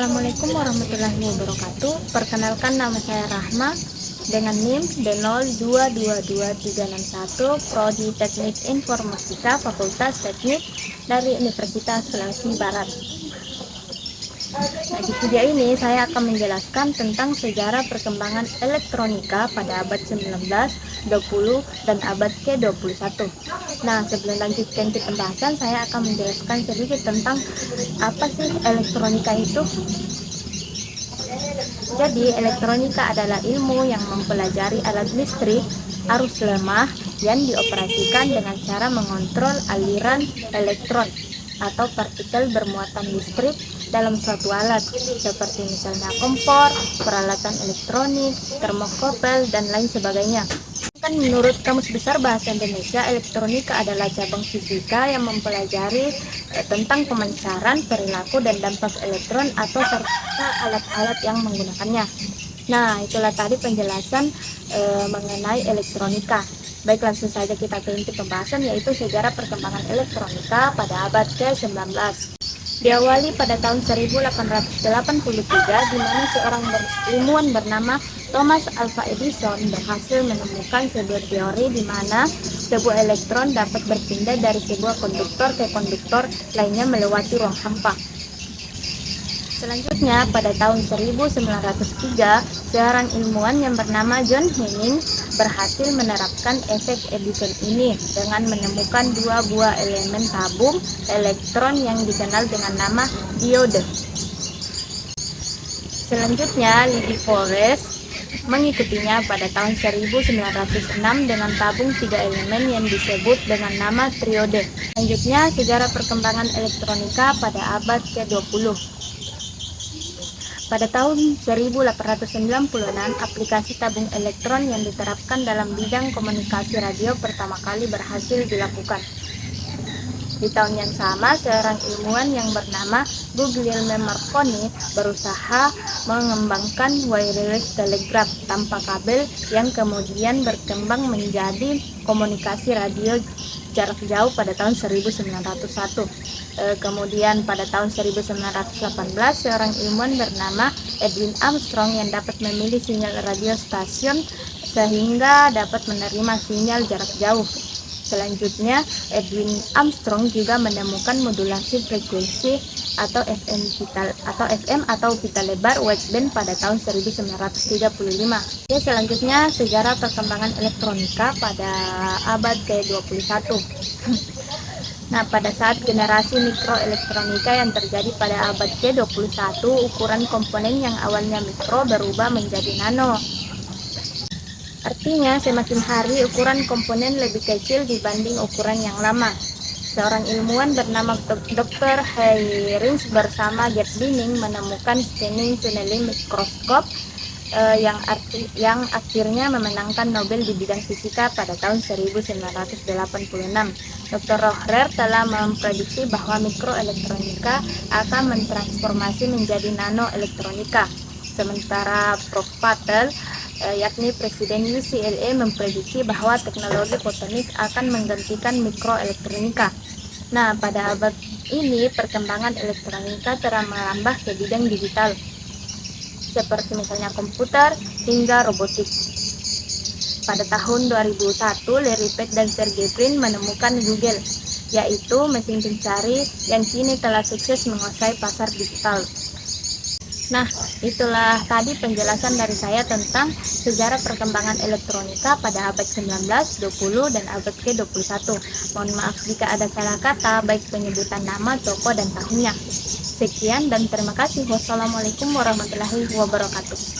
Assalamualaikum warahmatullahi wabarakatuh. Perkenalkan, nama saya Rahma dengan NIM D02222361, Prodi Teknik Informatika Fakultas Teknik dari Universitas Sulawesi Barat. Nah, di video ini saya akan menjelaskan tentang sejarah perkembangan elektronika pada abad 19, 20, dan abad ke-21. Nah, sebelum lanjutkan ke pembahasan, saya akan menjelaskan sedikit tentang apa sih elektronika itu. Jadi, elektronika adalah ilmu yang mempelajari alat listrik arus lemah yang dioperasikan dengan cara mengontrol aliran elektron atau partikel bermuatan listrik dalam suatu alat, seperti misalnya kompor, peralatan elektronik, termokopel, dan lain sebagainya. Menurut Kamus Besar Bahasa Indonesia, elektronika adalah cabang fisika yang mempelajari tentang pemancaran, perilaku, dan dampak elektron atau serta alat-alat yang menggunakannya. Nah, itulah tadi penjelasan mengenai elektronika. Baik, langsung saja kita ke inti pembahasan, yaitu sejarah perkembangan elektronika pada abad ke-19. Diawali pada tahun 1883, di mana seorang ilmuwan bernama Thomas Alva Edison berhasil menemukan sebuah teori di mana sebuah elektron dapat berpindah dari sebuah konduktor ke konduktor lainnya melewati ruang hampa. Selanjutnya, pada tahun 1903, seorang ilmuwan yang bernama John Henning berhasil menerapkan efek Edison ini dengan menemukan dua buah elemen tabung elektron yang dikenal dengan nama diode. Selanjutnya, Lily Forrest mengikutinya pada tahun 1906 dengan tabung tiga elemen yang disebut dengan nama triode. Selanjutnya, sejarah perkembangan elektronika pada abad ke-20. Pada tahun 1896, aplikasi tabung elektron yang diterapkan dalam bidang komunikasi radio pertama kali berhasil dilakukan. Di tahun yang sama, seorang ilmuwan yang bernama Guglielmo Marconi berusaha mengembangkan wireless telegraph tanpa kabel yang kemudian berkembang menjadi komunikasi radio jarak jauh pada tahun 1901. Kemudian pada tahun 1918, seorang ilmuwan bernama Edwin Armstrong yang dapat memilih sinyal radio stasiun sehingga dapat menerima sinyal jarak jauh. Selanjutnya, Edwin Armstrong juga menemukan modulasi frekuensi atau FM atau pita lebar wideband pada tahun 1935. Selanjutnya, sejarah perkembangan elektronika pada abad ke-21. Nah, pada saat generasi mikroelektronika yang terjadi pada abad ke-21, ukuran komponen yang awalnya mikro berubah menjadi nano. Artinya, semakin hari ukuran komponen lebih kecil dibanding ukuran yang lama. Seorang ilmuwan bernama Dr. Heinrich bersama Gerd Binning menemukan scanning tunneling mikroskop yang akhirnya memenangkan Nobel di bidang fisika pada tahun 1986. Dr. Rohrer telah memprediksi bahwa mikroelektronika akan mentransformasi menjadi nanoelektronika. Sementara Prof. Patel, yakni Presiden UCLA, memprediksi bahwa teknologi fotonik akan menggantikan mikroelektronika. Nah, pada abad ini perkembangan elektronika telah merambah ke bidang digital, seperti misalnya komputer hingga robotik. Pada tahun 2001, Larry Page dan Sergey Brin menemukan Google, yaitu mesin pencari yang kini telah sukses menguasai pasar digital. Nah, itulah tadi penjelasan dari saya tentang sejarah perkembangan elektronika pada abad 19, 20, dan abad ke-21. Mohon maaf jika ada salah kata, baik penyebutan nama, toko, dan tahunnya. Sekian dan terima kasih. Wassalamualaikum warahmatullahi wabarakatuh.